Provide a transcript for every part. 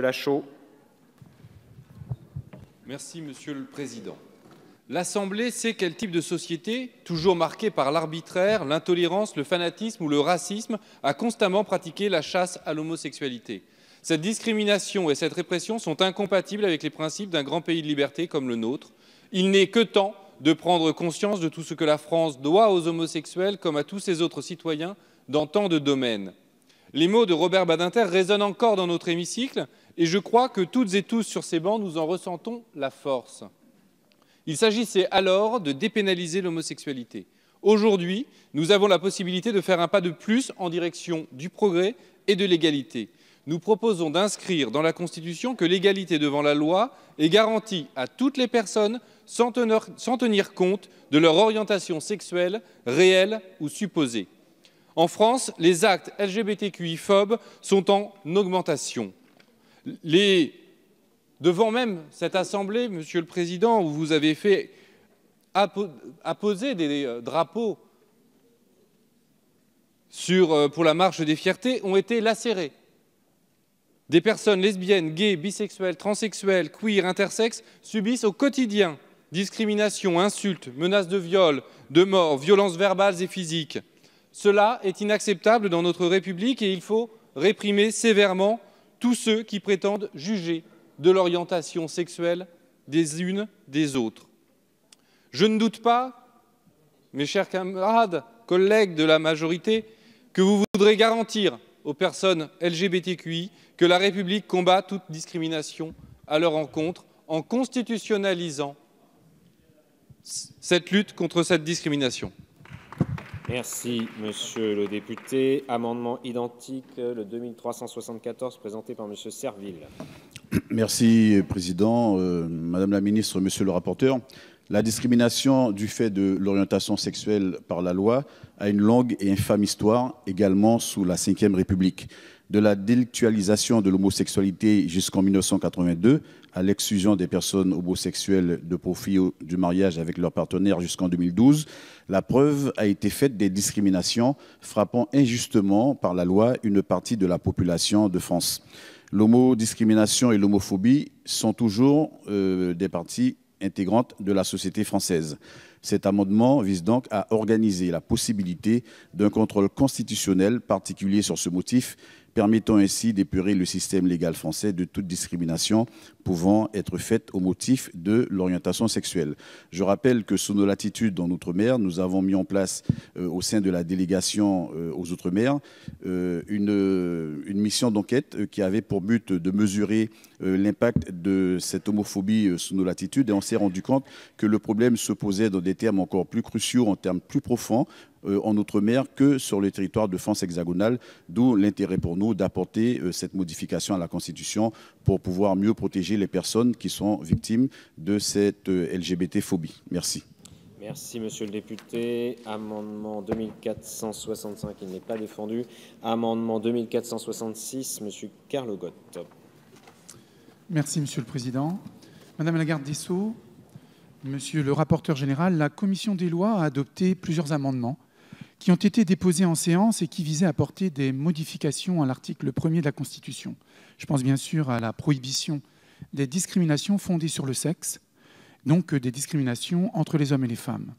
Lachaud. Merci, Monsieur le Président. L'Assemblée sait quel type de société, toujours marquée par l'arbitraire, l'intolérance, le fanatisme ou le racisme, a constamment pratiqué la chasse à l'homosexualité. Cette discrimination et cette répression sont incompatibles avec les principes d'un grand pays de liberté comme le nôtre. Il n'est que temps de prendre conscience de tout ce que la France doit aux homosexuels comme à tous ses autres citoyens dans tant de domaines. Les mots de Robert Badinter résonnent encore dans notre hémicycle et je crois que toutes et tous sur ces bancs, nous en ressentons la force. Il s'agissait alors de dépénaliser l'homosexualité. Aujourd'hui, nous avons la possibilité de faire un pas de plus en direction du progrès et de l'égalité. Nous proposons d'inscrire dans la Constitution que l'égalité devant la loi est garantie à toutes les personnes sans tenir compte de leur orientation sexuelle, réelle ou supposée. En France, les actes LGBTQI-phobes sont en augmentation. Devant même cette Assemblée, Monsieur le Président, où vous avez fait apposer des drapeaux pour la marche des fiertés, ont été lacérés. Des personnes lesbiennes, gays, bisexuelles, transsexuelles, queer, intersexes subissent au quotidien discrimination, insultes, menaces de viol, de mort, violences verbales et physiques. Cela est inacceptable dans notre République et il faut réprimer sévèrement tous ceux qui prétendent juger de l'orientation sexuelle des unes des autres. Je ne doute pas, mes chers camarades, collègues de la majorité, que vous voudrez garantir aux personnes LGBTQI que la République combat toute discrimination à leur encontre en constitutionnalisant cette lutte contre cette discrimination. Merci, monsieur le député. Amendement identique, le 2374, présenté par monsieur Serville. Merci, Président. Madame la Ministre, Monsieur le rapporteur, la discrimination du fait de l'orientation sexuelle par la loi a une longue et infâme histoire, également sous la Ve République. De la délictualisation de l'homosexualité jusqu'en 1982, à l'exclusion des personnes homosexuelles de profit du mariage avec leur partenaire jusqu'en 2012, la preuve a été faite des discriminations frappant injustement par la loi une partie de la population de France. L'homodiscrimination et l'homophobie sont toujours des parties intégrantes de la société française. Cet amendement vise donc à organiser la possibilité d'un contrôle constitutionnel particulier sur ce motif, permettant ainsi d'épurer le système légal français de toute discrimination pouvant être faite au motif de l'orientation sexuelle. Je rappelle que sous nos latitudes en Outre-mer, nous avons mis en place au sein de la délégation aux Outre-mer une mission d'enquête qui avait pour but de mesurer l'impact de cette homophobie sous nos latitudes et on s'est rendu compte que le problème se posait dans des termes encore plus cruciaux, en termes plus profonds, en Outre-mer que sur le territoire de France hexagonale, d'où l'intérêt pour nous d'apporter cette modification à la Constitution pour pouvoir mieux protéger les personnes qui sont victimes de cette LGBT-phobie. Merci. Merci, monsieur le député. Amendement 2465, il n'est pas défendu. Amendement 2466, monsieur Carlogotte. Merci, monsieur le Président. Madame la garde des Sceaux, monsieur le rapporteur général, la commission des lois a adopté plusieurs amendements qui ont été déposés en séance et qui visaient à apporter des modifications à l'article 1er de la Constitution. Je pense bien sûr à la prohibition des discriminations fondées sur le sexe, donc des discriminations entre les hommes et les femmes.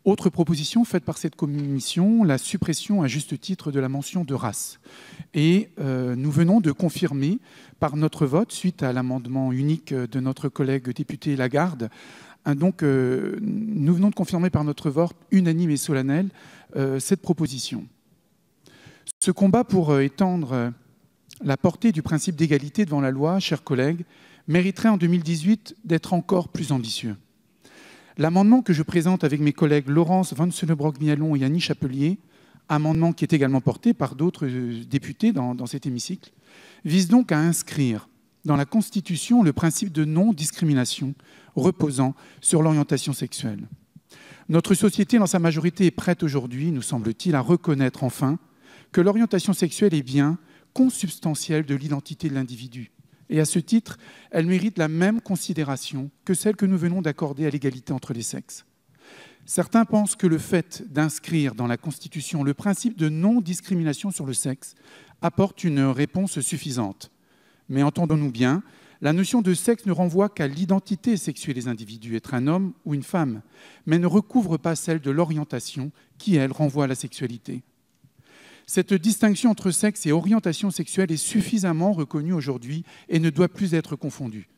Autre proposition faite par cette commission, la suppression à juste titre de la mention de race. Et nous venons de confirmer par notre vote, suite à l'amendement unique de notre collègue député Lagarde, donc, nous venons de confirmer par notre vote unanime et solennel cette proposition. Ce combat pour étendre la portée du principe d'égalité devant la loi, chers collègues, mériterait en 2018 d'être encore plus ambitieux. L'amendement que je présente avec mes collègues Laurence Vanceunebrock-Mialon et Annie Chapelier, amendement qui est également porté par d'autres députés dans cet hémicycle, vise donc à inscrire dans la Constitution le principe de non-discrimination reposant sur l'orientation sexuelle. Notre société, dans sa majorité, est prête aujourd'hui, nous semble-t-il, à reconnaître enfin que l'orientation sexuelle est bien consubstantielle de l'identité de l'individu. Et à ce titre, elle mérite la même considération que celle que nous venons d'accorder à l'égalité entre les sexes. Certains pensent que le fait d'inscrire dans la Constitution le principe de non-discrimination sur le sexe apporte une réponse suffisante. Mais entendons-nous bien, la notion de sexe ne renvoie qu'à l'identité sexuelle des individus, être un homme ou une femme, mais ne recouvre pas celle de l'orientation qui, elle, renvoie à la sexualité. Cette distinction entre sexe et orientation sexuelle est suffisamment reconnue aujourd'hui et ne doit plus être confondue.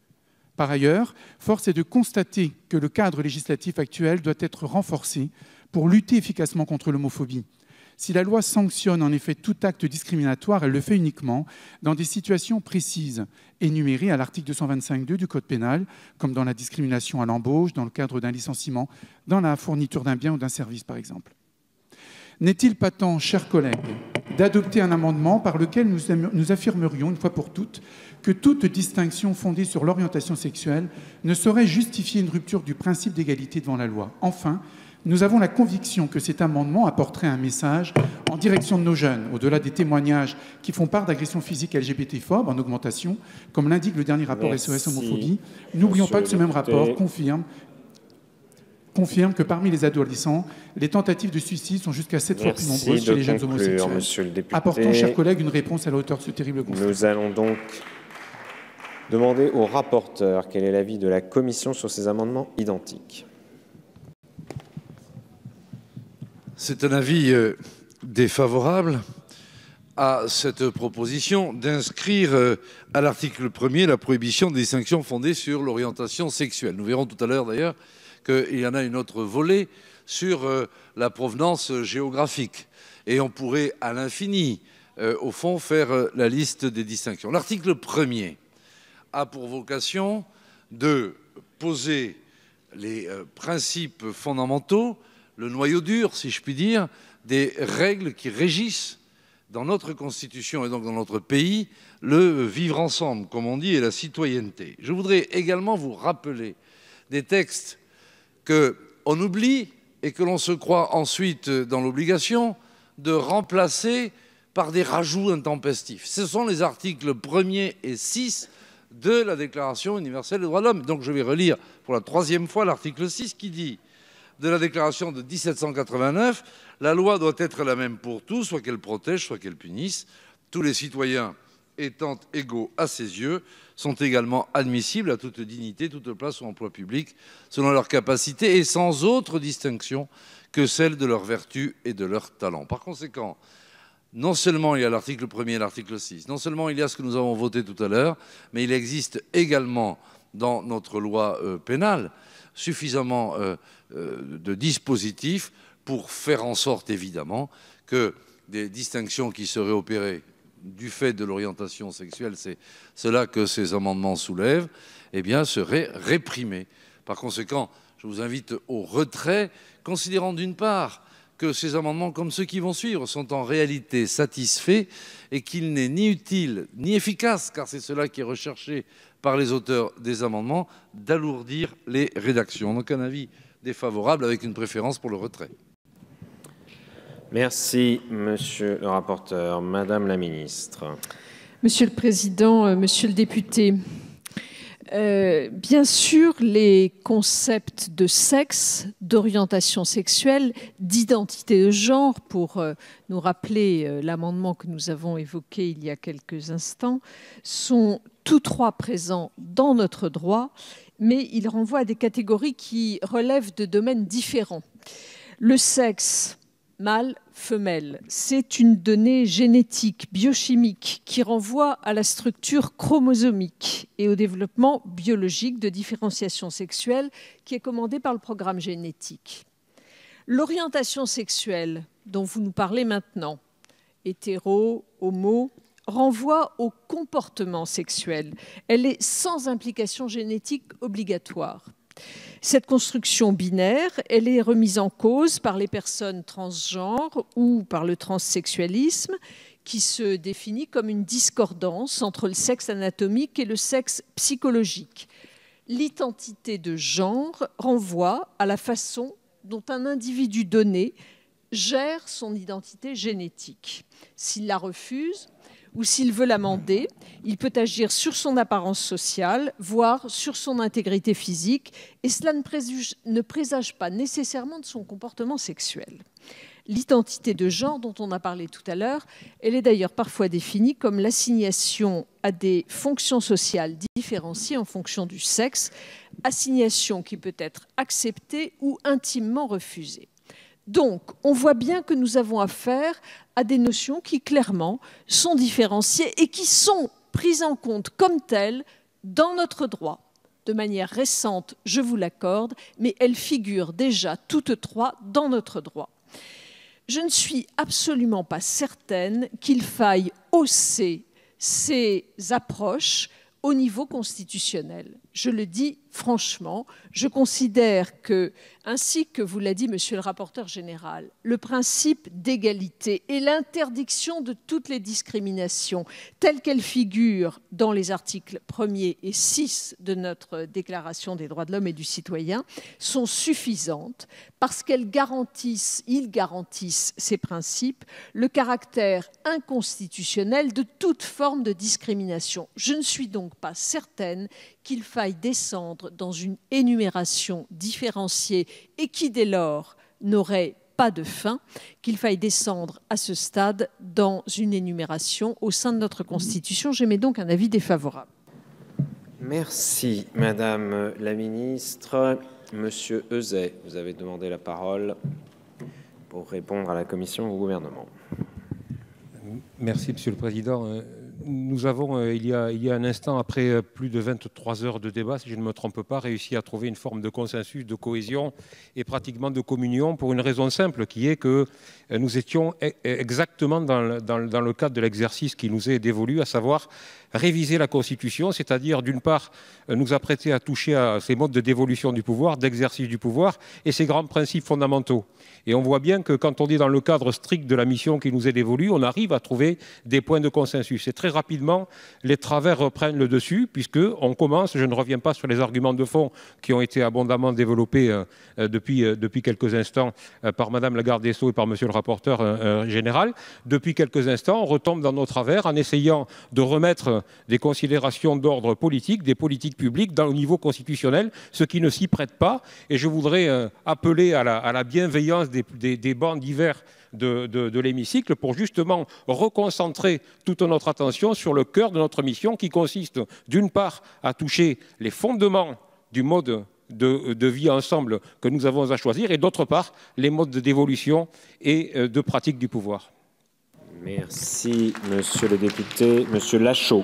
Par ailleurs, force est de constater que le cadre législatif actuel doit être renforcé pour lutter efficacement contre l'homophobie. Si la loi sanctionne en effet tout acte discriminatoire, elle le fait uniquement dans des situations précises, énumérées à l'article 225.2 du Code pénal, comme dans la discrimination à l'embauche, dans le cadre d'un licenciement, dans la fourniture d'un bien ou d'un service, par exemple. N'est-il pas temps, chers collègues, d'adopter un amendement par lequel nous affirmerions, une fois pour toutes, que toute distinction fondée sur l'orientation sexuelle ne saurait justifier une rupture du principe d'égalité devant la loi? Enfin, nous avons la conviction que cet amendement apporterait un message en direction de nos jeunes, au-delà des témoignages qui font part d'agressions physiques LGBT-phobes en augmentation, comme l'indique le dernier rapport SOS Homophobie. N'oublions pas que ce même rapport confirme que parmi les adolescents, les tentatives de suicide sont jusqu'à 7 fois plus nombreuses chez les jeunes homosexuels. Apportons, chers collègues, une réponse à la hauteur de ce terrible conflit. Nous allons donc demander au rapporteur quel est l'avis de la commission sur ces amendements identiques. C'est un avis défavorable à cette proposition d'inscrire à l'article 1er la prohibition des distinctions fondées sur l'orientation sexuelle. Nous verrons tout à l'heure d'ailleurs qu'il y en a une autre volet sur la provenance géographique. Et on pourrait à l'infini, au fond, faire la liste des distinctions. L'article 1er a pour vocation de poser les principes fondamentaux, le noyau dur, si je puis dire, des règles qui régissent dans notre Constitution et donc dans notre pays le vivre ensemble, comme on dit, et la citoyenneté. Je voudrais également vous rappeler des textes qu'on oublie et que l'on se croit ensuite dans l'obligation de remplacer par des rajouts intempestifs. Ce sont les articles 1er et 6 de la Déclaration universelle des droits de l'homme. Donc je vais relire pour la 3e fois l'article 6 qui dit de la Déclaration de 1789, la loi doit être la même pour tous, soit qu'elle protège, soit qu'elle punisse. Tous les citoyens étant égaux à ses yeux, sont également admissibles à toute dignité, toute place ou emploi public, selon leur capacité et sans autre distinction que celle de leur vertu et de leur talent. Par conséquent, non seulement il y a l'article 1er et l'article 6, non seulement il y a ce que nous avons voté tout à l'heure, mais il existe également dans notre loi pénale suffisamment de dispositifs pour faire en sorte, évidemment, que des distinctions qui seraient opérées du fait de l'orientation sexuelle, c'est cela que ces amendements soulèvent, eh bien, seraient réprimées. Par conséquent, je vous invite au retrait, considérant d'une part que ces amendements, comme ceux qui vont suivre, sont en réalité satisfaits et qu'il n'est ni utile ni efficace, car c'est cela qui est recherché par les auteurs des amendements, d'alourdir les rédactions. Donc un avis défavorable avec une préférence pour le retrait. Merci, monsieur le rapporteur. Madame la ministre. Monsieur le Président, monsieur le député, bien sûr, les concepts de sexe, d'orientation sexuelle, d'identité de genre, pour nous rappeler l'amendement que nous avons évoqué il y a quelques instants, sont tous trois présents dans notre droit, mais ils renvoient à des catégories qui relèvent de domaines différents. Le sexe, mâle, femelle, c'est une donnée génétique, biochimique, qui renvoie à la structure chromosomique et au développement biologique de différenciation sexuelle qui est commandé par le programme génétique. L'orientation sexuelle dont vous nous parlez maintenant, hétéro, homo, renvoie au comportement sexuel. Elle est sans implication génétique obligatoire. Cette construction binaire, elle est remise en cause par les personnes transgenres ou par le transsexualisme qui se définit comme une discordance entre le sexe anatomique et le sexe psychologique. L'identité de genre renvoie à la façon dont un individu donné gère son identité génétique. S'il la refuse, ou s'il veut l'amender, il peut agir sur son apparence sociale, voire sur son intégrité physique, et cela ne présage pas nécessairement de son comportement sexuel. L'identité de genre dont on a parlé tout à l'heure, elle est d'ailleurs parfois définie comme l'assignation à des fonctions sociales différenciées en fonction du sexe, assignation qui peut être acceptée ou intimement refusée. Donc, on voit bien que nous avons affaire à des notions qui, clairement, sont différenciées et qui sont prises en compte comme telles dans notre droit. De manière récente, je vous l'accorde, mais elles figurent déjà toutes trois dans notre droit. Je ne suis absolument pas certaine qu'il faille hausser ces approches au niveau constitutionnel. Je le dis franchement, je considère que, ainsi que vous l'a dit Monsieur le rapporteur général, le principe d'égalité et l'interdiction de toutes les discriminations telles qu'elles figurent dans les articles 1er et 6 de notre Déclaration des droits de l'homme et du citoyen sont suffisantes parce qu'elles garantissent, ces principes, le caractère inconstitutionnel de toute forme de discrimination. Je ne suis donc pas certaine qu'il faille descendre dans une énumération différenciée et qui, dès lors, n'aurait pas de fin, qu'il faille descendre à ce stade dans une énumération au sein de notre Constitution. J'émets donc un avis défavorable. Merci, Madame la Ministre. Monsieur Euzet, vous avez demandé la parole pour répondre à la Commission et au Gouvernement. Merci, Monsieur le Président. Nous avons, il y a un instant, après plus de 23 heures de débat, si je ne me trompe pas, réussi à trouver une forme de consensus, de cohésion et pratiquement de communion pour une raison simple, qui est que nous étions exactement dans le cadre de l'exercice qui nous est dévolu, à savoir réviser la Constitution, c'est-à-dire d'une part nous apprêter à toucher à ces modes de dévolution du pouvoir, d'exercice du pouvoir et ces grands principes fondamentaux. Et on voit bien que quand on dit dans le cadre strict de la mission qui nous est dévolue, on arrive à trouver des points de consensus. Et très rapidement, les travers reprennent le dessus, puisqu'on commence, je ne reviens pas sur les arguments de fond qui ont été abondamment développés depuis quelques instants par Madame la garde des Sceaux et par Monsieur le rapporteur général. Depuis quelques instants, on retombe dans nos travers en essayant de remettre des considérations d'ordre politique, des politiques publiques au niveau constitutionnel, ce qui ne s'y prête pas. Et je voudrais appeler à la bienveillance des bancs divers de l'hémicycle pour justement reconcentrer toute notre attention sur le cœur de notre mission qui consiste d'une part à toucher les fondements du mode de vie ensemble que nous avons à choisir et d'autre part les modes d'évolution et de pratique du pouvoir. Merci, Monsieur le député. Monsieur Lachaud.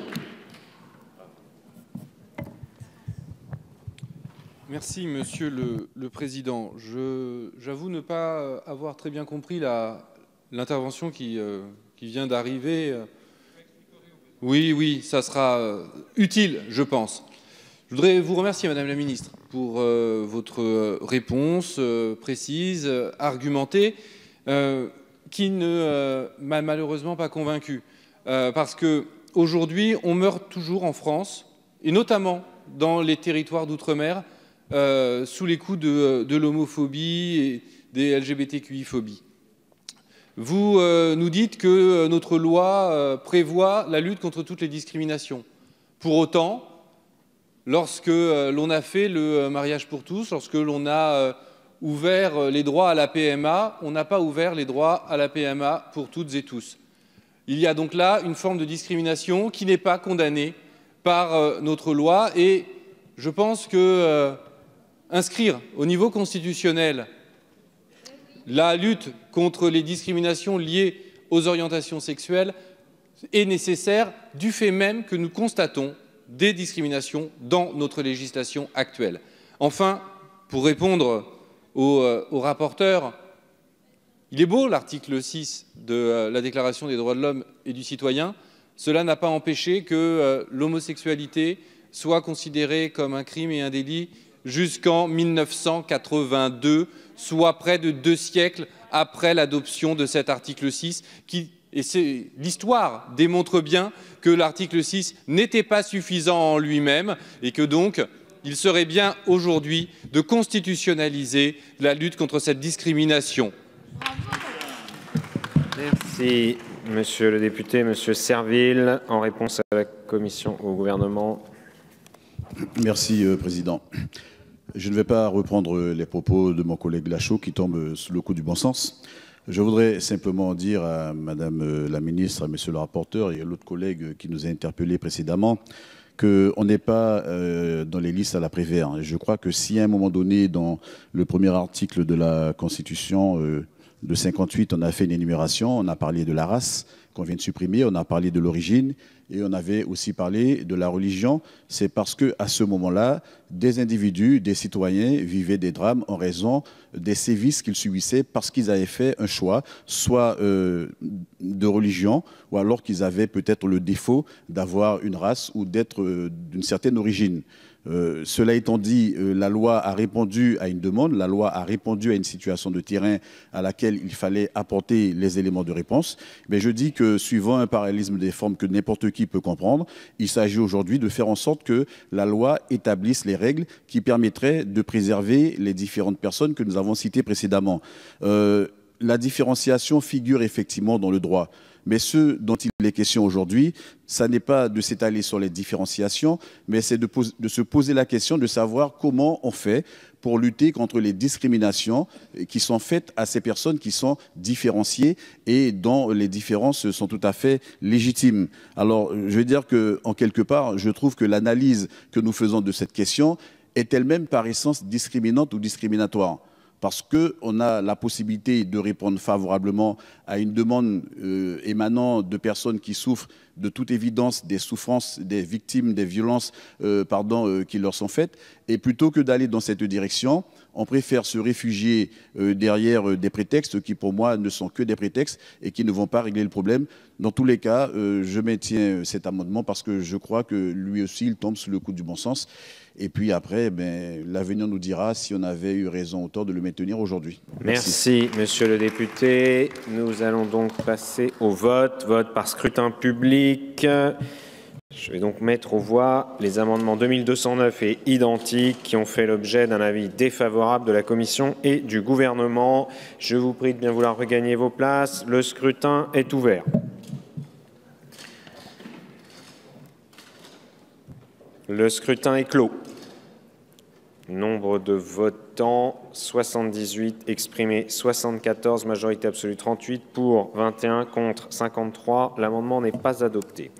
Merci, Monsieur le Président. J'avoue ne pas avoir très bien compris l'intervention qui vient d'arriver. Oui, ça sera utile, je pense. Je voudrais vous remercier, Madame la Ministre, pour votre réponse précise, argumentée, qui ne m'a malheureusement pas convaincu. Parce qu'aujourd'hui, on meurt toujours en France, et notamment dans les territoires d'outre-mer, sous les coups de l'homophobie et des LGBTQI-phobies. Vous nous dites que notre loi prévoit la lutte contre toutes les discriminations. Pour autant, lorsque l'on a fait le mariage pour tous, lorsque l'on a ouvert les droits à la PMA, on n'a pas ouvert les droits à la PMA pour toutes et tous. Il y a donc là une forme de discrimination qui n'est pas condamnée par notre loi et je pense que inscrire au niveau constitutionnel la lutte contre les discriminations liées aux orientations sexuelles est nécessaire du fait même que nous constatons des discriminations dans notre législation actuelle. Enfin, pour répondre au rapporteur, il est beau l'article 6 de la Déclaration des droits de l'homme et du citoyen. Cela n'a pas empêché que l'homosexualité soit considérée comme un crime et un délit jusqu'en 1982, soit près de 2 siècles après l'adoption de cet article 6, et l'histoire démontre bien que l'article 6 n'était pas suffisant en lui-même et que donc il serait bien aujourd'hui de constitutionnaliser la lutte contre cette discrimination. Merci, Monsieur le député. Monsieur Serville, en réponse à la Commission, au Gouvernement. Merci, Président. Je ne vais pas reprendre les propos de mon collègue Lachaud qui tombe sous le coup du bon sens. Je voudrais simplement dire à Madame la ministre, à Monsieur le rapporteur et à l'autre collègue qui nous a interpellés précédemment qu'on n'est pas dans les listes à la Prévert. Je crois que si à un moment donné, dans le premier article de la Constitution de 58, on a fait une énumération, on a parlé de la race qu'on vient de supprimer, on a parlé de l'origine et on avait aussi parlé de la religion. C'est parce qu'à ce moment-là, des individus, des citoyens vivaient des drames en raison des sévices qu'ils subissaient parce qu'ils avaient fait un choix, soit de religion, ou alors qu'ils avaient peut-être le défaut d'avoir une race ou d'être d'une certaine origine. Cela étant dit, la loi a répondu à une demande, la loi a répondu à une situation de terrain à laquelle il fallait apporter les éléments de réponse. Mais je dis que, suivant un parallélisme des formes que n'importe qui peut comprendre, il s'agit aujourd'hui de faire en sorte que la loi établisse les règles qui permettraient de préserver les différentes personnes que nous avons citées précédemment. La différenciation figure effectivement dans le droit. Mais ce dont il est question aujourd'hui, ça n'est pas de s'étaler sur les différenciations, mais c'est de se poser la question de savoir comment on fait pour lutter contre les discriminations qui sont faites à ces personnes qui sont différenciées et dont les différences sont tout à fait légitimes. Alors, je vais dire qu'en quelque part, je trouve que l'analyse que nous faisons de cette question est elle-même par essence discriminante ou discriminatoire. Parce qu'on a la possibilité de répondre favorablement à une demande émanant de personnes qui souffrent de toute évidence des souffrances des victimes, des violences qui leur sont faites. Et plutôt que d'aller dans cette direction, on préfère se réfugier derrière des prétextes qui, pour moi, ne sont que des prétextes et qui ne vont pas régler le problème. Dans tous les cas, je maintiens cet amendement parce que je crois que lui aussi, il tombe sous le coup du bon sens. Et puis après, l'avenir nous dira si on avait eu raison ou tort de le maintenir aujourd'hui. Merci, monsieur le député. Nous allons donc passer au vote. Vote par scrutin public. Je vais donc mettre aux voix les amendements 2209 et identiques qui ont fait l'objet d'un avis défavorable de la Commission et du Gouvernement. Je vous prie de bien vouloir regagner vos places. Le scrutin est ouvert. Le scrutin est clos. Nombre de votants, 78, exprimés 74, majorité absolue 38, pour 21, contre 53. L'amendement n'est pas adopté.